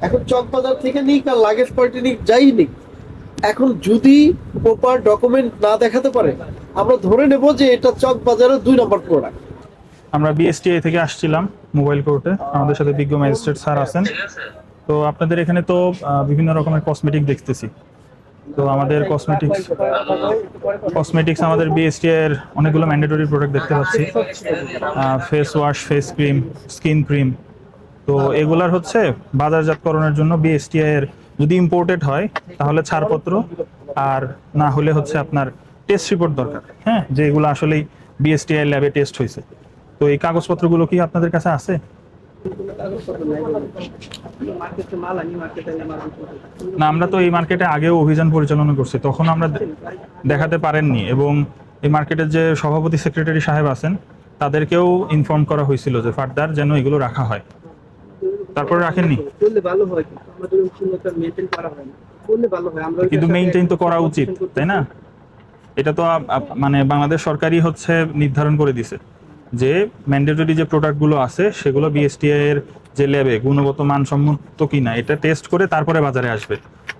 এখন চকবাজার থেকে নিক আর লাগেজ পার্টি নিক যাই নিক, এখন যদি প্রপার ডকুমেন্ট না দেখাতে পারে আমরা ধরে নেব যে এটা চকবাজারের 2 নম্বর প্রোডাক্ট। আমরা বিএসটিআই থেকে আসছিলাম মোবাইল কোর্টে, আমাদের সাথে বিজ্ঞ ম্যাজিস্ট্রেট স্যার আছেন। তো আপনাদের এখানে তো বিভিন্ন রকমের কসমেটিক দেখতেছি। তো আমাদের কসমেটিক্স আমাদের বিএসটিআই এর অনেকগুলো ম্যান্ডেটরি প্রোডাক্ট দেখতে পাচ্ছি, face wash, face cream, skin cream. তো এগুলার হচ্ছে বাজারজাতকরণের জন্য বিএসটিআই এর যদি ইম্পোর্টেড হয় তাহলে ছাড়পত্র, আর না হলে হচ্ছে আপনার টেস্ট রিপোর্ট দরকার, হ্যাঁ, যে এগুলো আসলেই বিএসটিআই ল্যাবে টেস্ট হয়েছে। তো এই কাগজপত্রগুলো কি আপনাদের কাছে আছে? না, আমরা তো এই মার্কেটে আগেও অভিযান পরিচালনা করছি, তখন আমরা দেখাতে পারেননি, এবং এই মার্কেটের যে সভাপতি সেক্রেটারি সাহেব আছেন তাদেরকেও ইনফর্ম করা হয়েছিল যে ফার্দার যেন এগুলো রাখা হয়। তারপরে রাখেননি? কিন্তু মেইনটেইন তো করা উচিত, তাই না? এটা তো মানে বাংলাদেশ সরকারই হচ্ছে নির্ধারণ করে দিছে যে ম্যান্ডেটরি যে প্রোডাক্টগুলো আছে সেগুলো বিএসটিআই এর যে ল্যাবে গুণগত মানসম্মত কিনা এটা টেস্ট করে তারপরে বাজারে আসবে।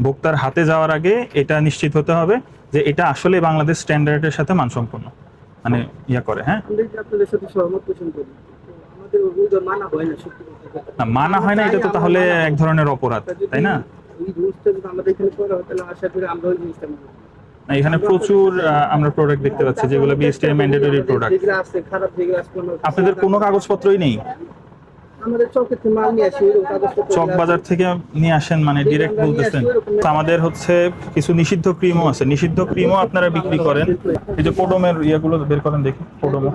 ভোক্তার হাতে যাওয়ার আগে এটা নিশ্চিত হতে হবে যে এটা আসলে বাংলাদেশ স্ট্যান্ডার্ডের সাথে মানসম্পন্ন, মানে ইয়া করে। হ্যাঁ, না মানা হয় না, এটা তো তাহলে এক ধরনের অপরাধ, তাই না? না, এখানে প্রচুর আমরা প্রোডাক্ট দেখতে পাচ্ছি যেগুলো বিএসটিআই ম্যান্ডেটরি প্রোডাক্ট। আপনাদের কোনো কাগজপত্রই নেই? চক বাজার থেকে নিয়ে আসেন মানে ডিরেক্ট বলতেছেন? আমাদের হচ্ছে কিছু নিষিদ্ধ ক্রিমও আছে, নিষিদ্ধ ক্রিমও আপনারা বিক্রি করেন। এই যে কোডোমের ইয়াগুলো বের করেন দেখি, কোডোমো,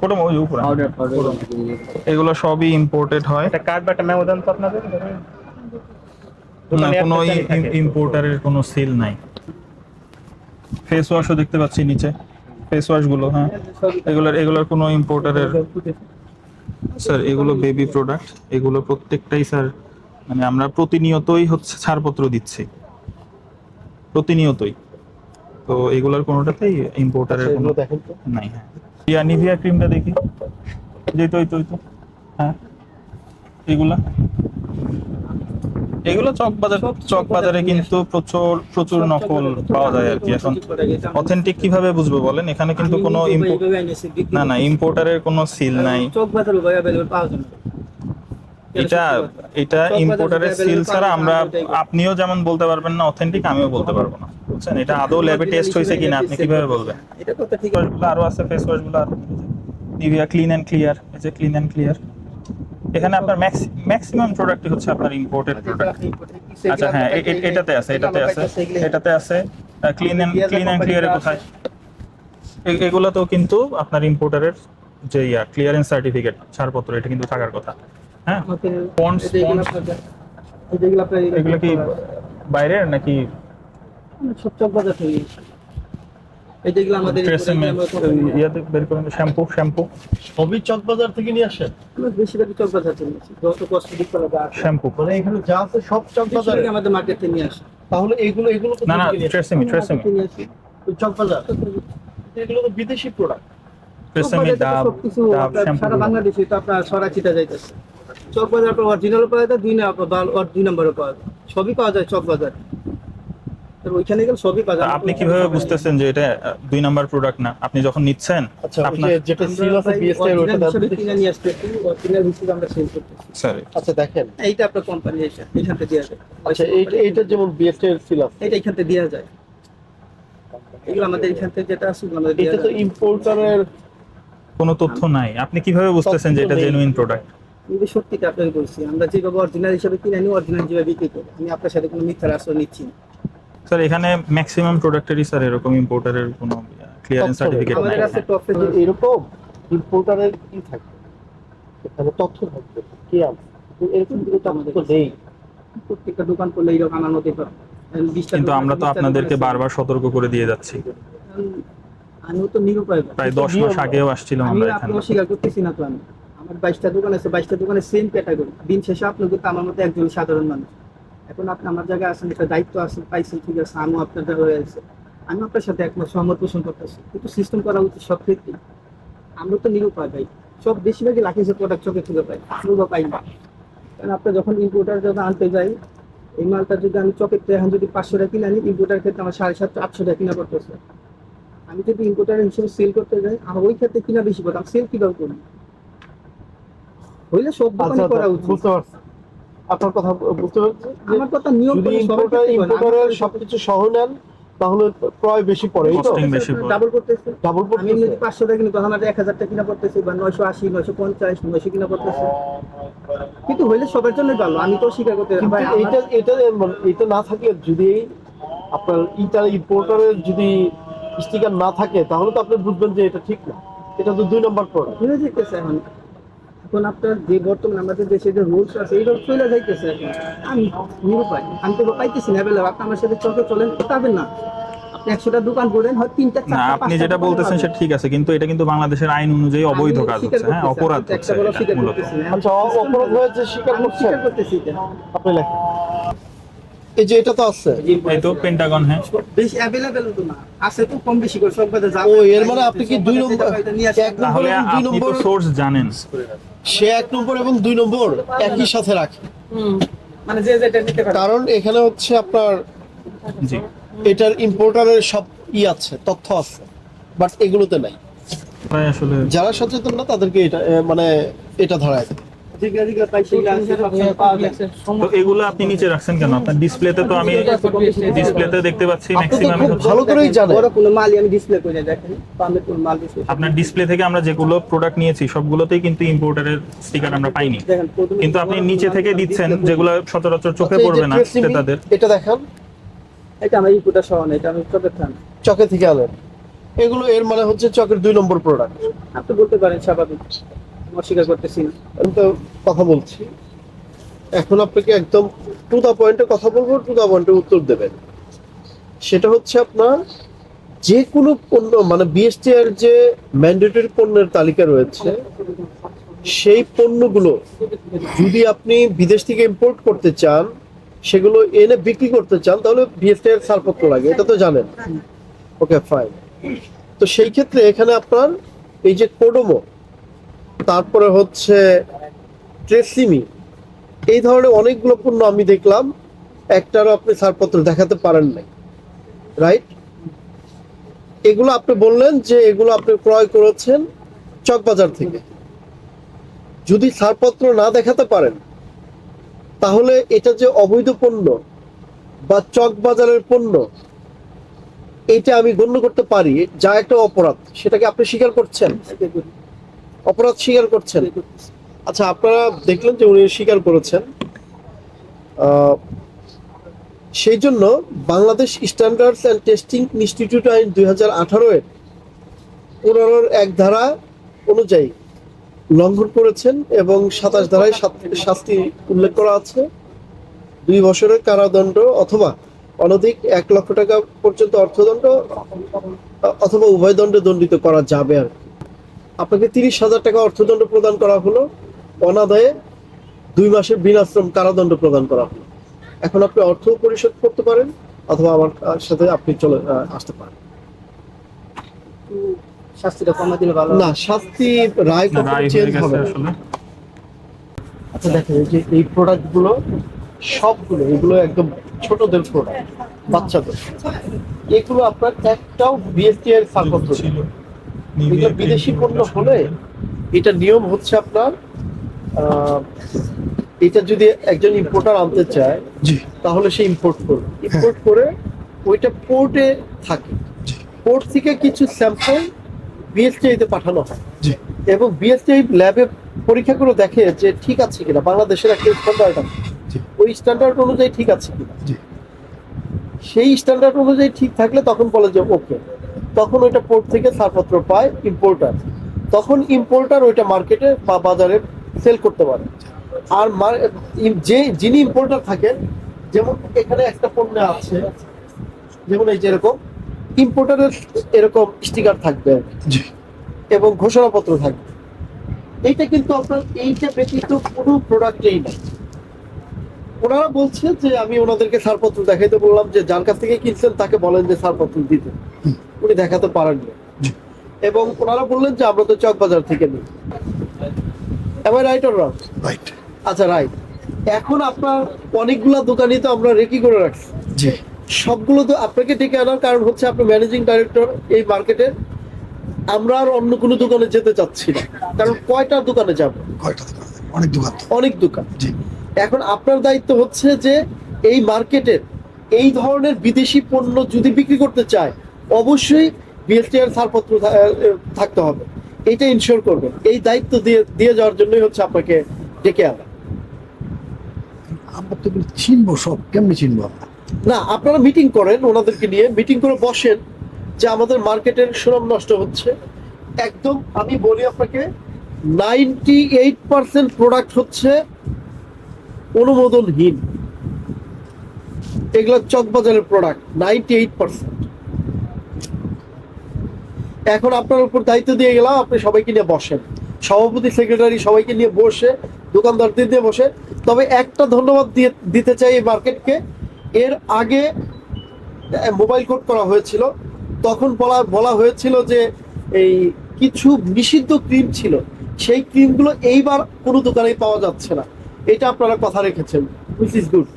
কোডোমো ওই উপরে, এগুলো সবই ইম্পোর্টেড হয়। এটা কার্ড বা একটা মেমো দেন তো আপনাদের। না, কোনো ইম্পোর্টারের কোনো সিল নাই। ফেস ওয়াশও দেখতে পাচ্ছি নিচে, ফেস ওয়াশ গুলো, হ্যাঁ, এগুলোর কোনো ইম্পোর্টারের, স্যার এগুলো বেবি প্রোডাক্ট, এগুলো প্রত্যেকটাই স্যার মানে আমরা প্রতিনিয়তই হচ্ছে ছাড়পত্র দিচ্ছি, প্রতিনিয়তই। তো এগুলোর কোনোটাতেই ইম্পোর্টারের কোনো নাই। হ্যাঁ, নিভিয়া ক্রিমটা দেখি, যেই তো হ্যাঁ, এগুলা এগুলো চক বাজারে কিন্তু প্রচুর নকল পাওয়া যায় আর কি। এখন অথেন্টিক কিভাবে বুঝবো বলেন? এখানে কিন্তু কোনো না ইম্পোর্টারের কোনো সিল নাই। এটা ইম্পোর্টারের সিল ছাড়া আমরা, আপনিও যেমন বলতে পারবেন না অথেন্টিক, আমিও বলতে পারবো না, বুঝছেন? এটা আদৌ ল্যাবে টেস্ট হয়েছে কিনা আপনি কিভাবে বলবেন? আরো আছে ফেস ওয়াশ গুলো, নিভিয়া ক্লিন এন্ড ক্লিয়ার, এই যে ক্লিন এন্ড ক্লিয়ার। এখানে আপনার ম্যাক্সিমাম প্রোডাক্টই হচ্ছে আপনার ইম্পোর্টেড প্রোডাক্ট। আচ্ছা হ্যাঁ, এটাতে আছে ক্লিন এন্ড ক্লিয়ারে কোথায়? এগুলোতেও কিন্তু আপনার ইম্পোর্টারের যে ক্লিয়ারেন্স সার্টিফিকেট, ছাড়পত্র, এটা কিন্তু থাকার কথা। হ্যাঁ, পন্ডস এগুলো কি বাইরের নাকি? ইয়াতে বের করেন শ্যাম্পু সবই চকবাজার থেকে নিয়ে আসেন? বেশিরভাগই চকবাজার থেকে নিয়ে আসি, যত কসমেটিক শ্যাম্পু মানে এখানে যা আছে সব চকবাজারে আমাদের মার্কেট থেকে নিয়ে আসি। তাহলে এগুলো তো না ট্রেসেমি চকবাজার, এগুলো তো বিদেশি প্রোডাক্ট। ডাব শ্যাম্পু সারা বাংলাদেশে তো আপনার সরাচিটা যাইতেছে। চকবাজার পর অরিজিনাল পাওয়া যায়, 2 নম্বরে পাওয়া যায়, সবই পাওয়া যায় চকবাজার। ওইখানে গেলে সবই পাওয়া যায়। আপনি কিভাবে বুঝতেছেন যে এটা 2 নাম্বার প্রোডাক্ট না? আপনি যখন নিচ্ছেন আচ্ছা, যেটা সিল আছে বিএসটি এর ওটা কিনে নিয়ে আসতে, অরিজিনাল হিসেবে আমরা সেল করতেছি। স্যার আচ্ছা দেখেন, এইটা আপনার কোম্পানি এখান থেকে দেওয়া যায়। আচ্ছা, এইটা যেমন বিএসটি এর সিল আছে, এটা এখান থেকে দেওয়া যায়। এগুলো আমাদের এখান থেকে যেটা আছে আমাদের এটা তো ইম্পোর্টারের কোনো তথ্য নাই। আপনি কিভাবে বুঝতেছেন যে এটা জেনুইন প্রোডাক্ট? কিন্তু সত্যিটা আপনাকে বলছি, আমরা যেভাবে অরিজিনাল হিসেবে কিনে আনি, অরিজিনাল যেভাবে বিক্রি করি। আমি আপনার সাথে কোনো মিথ্যার আশ্রয় নিচ্ছি না। স্যার এখানে ম্যাক্সিমাম প্রোডাক্টেরই স্যার এরকম ইম্পোর্টারের কোনো ক্লিয়ারেন্স সার্টিফিকেট নাই। আমাদের কাছে টপে এরকম ইম্পোর্টারের কি থাকে, এখানে তথ্য থাকবে কি আছে, এরকম কিন্তু আমাদের নেই। প্রত্যেকটা দোকান করলে এরকম আনানো হতে পারে। কিন্তু আমরা তো আপনাদেরকে বারবার সতর্ক করে দিয়ে যাচ্ছি। আমিও তো নিরুপায়, প্রায় 10 মাস আগেও আসছিলাম আমি আমরা এখানে। আপনাকে অস্বীকার করতেছি না তো। আমার 22টা দোকান আছে, 22টা দোকানে সেম ক্যাটাগরি। দিন শেষে আপনি কিন্তু আমার মতো একজন সাধারণ মানুষ। এখন আপনি আমার জায়গায় আসেন, একটা দায়িত্ব আছে, পাইছেন, ঠিক আছে, আমিও আপনার জায়গায় হয়ে আছে, আমি আপনার সাথে একমত, সহমত পোষণ করতেছি। কিন্তু সিস্টেম করা উচিত সব ক্ষেত্রে। আমরা তো নিরুপায় ভাই, সব বেশিরভাগই লাখিজের প্রোডাক্ট চোখে খুঁজে পাই, আমরা পাই না। কারণ আপনি যখন ইম্পোর্টার যখন আনতে যাই, এই মালটা যদি আমি চকের থেকে এখন যদি 500 টাকা কিনে আনি, ইম্পোর্টার ক্ষেত্রে আমার 750-800 টাকা কিনা পড়তেছে। আমি যদি ইম্পোর্টার হিসেবে সেল করতে যাই, আমার ওই ক্ষেত্রে কিনা বেশি পড়ে, আমি সেল কিভাবে করি? হইলে সব দোকানে করা উচিত। বুঝতে পারছি আপনার কথা, বুঝতে পারছি। আমার কথা নিয়ম যদি করে সবার ক্ষেত্রে করেন। ইম্পোর্টারের সবকিছু সহ নেন তাহলে ক্রয় বেশি পড়ে, এই তো Costing বেশি পড়ে। ডাবল করতেছে। ডাবল আমি যদি 500 টাকা কিনি, তখন আমার 1000 টাকা কিনা পড়তেছে, বা 980, 950, 900 কিনা পড়তেছে। কিন্তু হইলে সবার জন্য ভালো, আমি তো স্বীকার করতে কিন্তু ভাই আমার- এটা না থাকলে, যদি আপনার ইম্পোর্টারের যদি স্টিকার না থাকে তাহলে তো আপনি বুঝবেন যে এটা ঠিক না, এটা তো 2 নম্বর প্রোডাক্ট। ভুলে যাইতেছে এখন। এখন আপনার যে বর্তমানে আমাদের দেশে যে রুলস আছে, এই রুলস চলে যাইতেছে এখন। আমি নিরুপায়, আমি তো পাইতেছি না অ্যাভেলেবল। আপনি আমার সাথে চকে চলেন, পাবেন না। আপনি 100টা দোকান করেন, হয় 3টা না, 4টা আপনি যেটা বলতেছেন সেটা ঠিক আছে, কিন্তু এটা কিন্তু বাংলাদেশের আইন অনুযায়ী অবৈধ কাজ হচ্ছে, হ্যাঁ, অপরাধ হচ্ছে এটা মূলত। আচ্ছা, অপরাধ হয়েছে স্বীকার করছেন স্বীকার করতেছি এটা। আপনি লেখেন। এই যে এটা তো আছে, এই তো পেন্টাগন, হ্যাঁ। বেশি অ্যাভেলেবল তো না, আছে তো কম বেশি করে সব বাজারে যা। ও এর মানে আপনি কি 2 নম্বর, 1 নম্বর তাহলে এবং 2 আপনি তো নম্বর, সোর্স জানেন। সে 1 নম্বর এবং 2 নম্বর একই সাথে রাখে, মানে যে যেটা নিতে পারে। কারণ এখানে হচ্ছে আপনার জি, এটার ইম্পোর্টারের সব আছে, তথ্য আছে, বাট এগুলোতে নাই। তাই আসলে যারা সচেতন না তাদেরকে এটা মানে এটা ধরায় দেয়। যেগুলো যেগুলো পাই সেগুলো আছে, সবসময় পাওয়া যায়। তো এগুলো আপনি নিচে রাখছেন কেন? আপনার ডিসপ্লেতে তো আমি ডিসপ্লেতে দেখতে পাচ্ছি আপনি তো ম্যাক্সিমাম খুব ভালো করেই জানেন। বড় কোনো মালই আমি ডিসপ্লে করে দেখেন, পামের কোনো মাল ডিসপ্লে। আপনার ডিসপ্লে থেকে আমরা যেগুলো প্রোডাক্ট নিয়েছি সবগুলোতেই কিন্তু ইম্পোর্টারের স্টিকার আমরা পাইনি, দেখেন প্রথমে কিন্তু আপনি নিচে থেকে দিচ্ছেন display যেগুলো সচরাচর চোখে আচ্ছা, এই যে পড়বে না ট্রেসিমি, ক্রেতাদের। এটা দেখান, এটা আমার ইনপুটটা সহ না, এটা আমি চকের থান। চকে থেকে আনেন, এগুলো এর মানে হচ্ছে চকের 2 নম্বর প্রোডাক্ট। আপনি বলতে পারেন স্বাভাবিক, আমি অস্বীকার করতেছি না। আমি তো কথা বলছি, এখন আপনাকে একদম টু দা পয়েন্টে কথা বলবো, টু দা পয়েন্টে উত্তর দেবেন। সেটা হচ্ছে আপনার যে কোনো পণ্য, মানে বিএসটিআর যে ম্যান্ডেটরি পণ্যের তালিকা রয়েছে, সেই পণ্যগুলো যদি আপনি বিদেশ থেকে ইম্পোর্ট করতে চান, সেগুলো এনে বিক্রি করতে চান, তাহলে বিএসটিআর ছাড়পত্র লাগে, এটা তো জানেন। ওকে, ফাইন। তো সেই ক্ষেত্রে এখানে আপনার এই যে কোডোমো, তারপরে হচ্ছে ট্রেসিমি, এই ধরনের অনেকগুলো পণ্য আমি দেখলাম, একটারও আপনি ছাড়পত্র দেখাতে পারেন নাই, রাইট? এগুলো আপনি বললেন যে এগুলো আপনি ক্রয় করেছেন চকবাজার থেকে। যদি ছাড়পত্র না দেখাতে পারেন তাহলে এটা যে অবৈধ পণ্য বা চকবাজারের পণ্য, এটা আমি গণ্য করতে পারি যা একটা অপরাধ, সেটাকে আপনি স্বীকার করছেন, অপরাধ স্বীকার করছেন। আচ্ছা, আপনারা দেখলেন যে উনি স্বীকার করেছেন। সেই জন্য Bangladesh standards and testing institute আইন 2018 এর 15 এক ধারা অনুযায়ী লঙ্ঘন করেছেন, এবং 27 ধারায় শাস্তি উল্লেখ করা আছে, 2 বছরের কারাদণ্ড অথবা অনধিক 1 লক্ষ টাকা পর্যন্ত অর্থদণ্ড অথবা উভয় দণ্ডে দণ্ডিত করা যাবে আর কি। আপনাকে 30,000 টাকা অর্থদণ্ড প্রদান করা হলো, অনাদায়ে 2 মাসের বিনাশ্রম কারাদণ্ড প্রদান করা হলো। এখন আপনি অর্থ পরিশোধ করতে পারেন অথবা আমার সাথে আপনি চলে আসতে পারেন। শাস্তিটা কমা দিলে ভালো। না, শাস্তি রায় না, কখনো রায় চেঞ্জ হয়ে হবে গেছে না। আসলে। আচ্ছা দেখেন, এই যে এই প্রোডাক্টগুলো সবগুলো, এগুলো একদম ছোটদের প্রোডাক্ট, বাচ্চাদের, এগুলো আপনার একটাও বিএসটিআই ছাড়পত্র নেই। ছিল এটা বিদেশি পণ্য হলে এটা নিয়ম হচ্ছে আপনার এটা যদি একজন ইম্পোর্টার আনতে চায়, তাহলে সে ইম্পোর্ট করবে, ইম্পোর্ট করে ওইটা পোর্টে থাকে, পোর্ট থেকে কিছু স্যাম্পল বিএসটিআই তে পাঠানো হয়, এবং বিএসটিআই ল্যাবে পরীক্ষা করে দেখে যে ঠিক আছে কিনা, বাংলাদেশের একটা স্ট্যান্ডার্ড আছে, ওই স্ট্যান্ডার্ড অনুযায়ী ঠিক আছে কিনা। সেই স্ট্যান্ডার্ড অনুযায়ী ঠিক থাকলে তখন বলে যে ওকে, তখন ওইটা পোর্ট থেকে ছাড়পত্র পায় ইম্পোর্টার, তখন ইম্পোর্টার ওইটা মার্কেটে বা বাজারে সেল করতে পারে। আর যিনি ইম্পোর্টার থাকেন, যেমন এখানে একটা পণ্য আছে, যেমন এই যে এরকম ইম্পোর্টারের এরকম স্টিকার থাকবে এবং ঘোষণাপত্র থাকবে, এইটা কিন্তু আপনার এইটা ব্যতীত কোনো প্রোডাক্টেই নাই। ওনারা বলছে যে আমি ওনাদেরকে ছাড়পত্র দেখাইতে বললাম যে যার কাছ থেকে কিনছেন তাকে বলেন যে ছাড়পত্র দিতে, উনি দেখাতে পারেননি, এবং ওনারা বললেন যে আমরা তো চকবাজার থেকে নিই। Am I right or wrong? Right. আচ্ছা, রাইট। এখন আপনার অনেকগুলা দোকানই তো আমরা রেকি করে রাখছি, জি। সবগুলো তো আপনাকে ডেকে আনার কারণ হচ্ছে আপনি ম্যানেজিং ডাইরেক্টর এই মার্কেটের। আমরা আর অন্য কোনো দোকানে যেতে চাচ্ছি না, কারণ কয়টা দোকানে যাব, কয়টা দোকান আছে? অনেক দোকান তো। অনেক দোকান। জি। এখন আপনার দায়িত্ব হচ্ছে যে এই মার্কেটের এই ধরনের বিদেশি পণ্য যদি বিক্রি করতে চায়, অবশ্যই বিএসটিআর ছাড়পত্র থাকতে হবে, এটা ইনশিওর করবেন। এই দায়িত্ব দিয়ে দিয়ে যাওয়ার জন্যই হচ্ছে আপনাকে ডেকে আনা। আমরা তো এগুলো চিনবো সব, কেমনি চিনবো আমরা? না, আপনারা মিটিং করেন, ওনাদেরকে নিয়ে মিটিং করে বসেন যে আমাদের মার্কেটের সুনাম নষ্ট হচ্ছে। একদম আমি বলি আপনাকে, 98% প্রোডাক্ট হচ্ছে অনুমোদনহীন, এগুলো চকবাজারের প্রোডাক্ট 98%। এখন আপনার উপর দায়িত্ব দিয়ে গেলাম, আপনি সবাইকে নিয়ে বসেন, সভাপতি সেক্রেটারি সবাইকে নিয়ে বসে, দোকানদারদের দিয়ে বসে। তবে একটা ধন্যবাদ দিতে চাই এই মার্কেটকে, এর আগে মোবাইল কোড করা হয়েছিল, তখন বলা হয়েছিল যে এই কিছু নিষিদ্ধ ক্রিম ছিল, সেই ক্রিমগুলো এইবার কোনো দোকানেই পাওয়া যাচ্ছে না। এটা আপনারা কথা রেখেছেন, হুইচ ইজ গুড।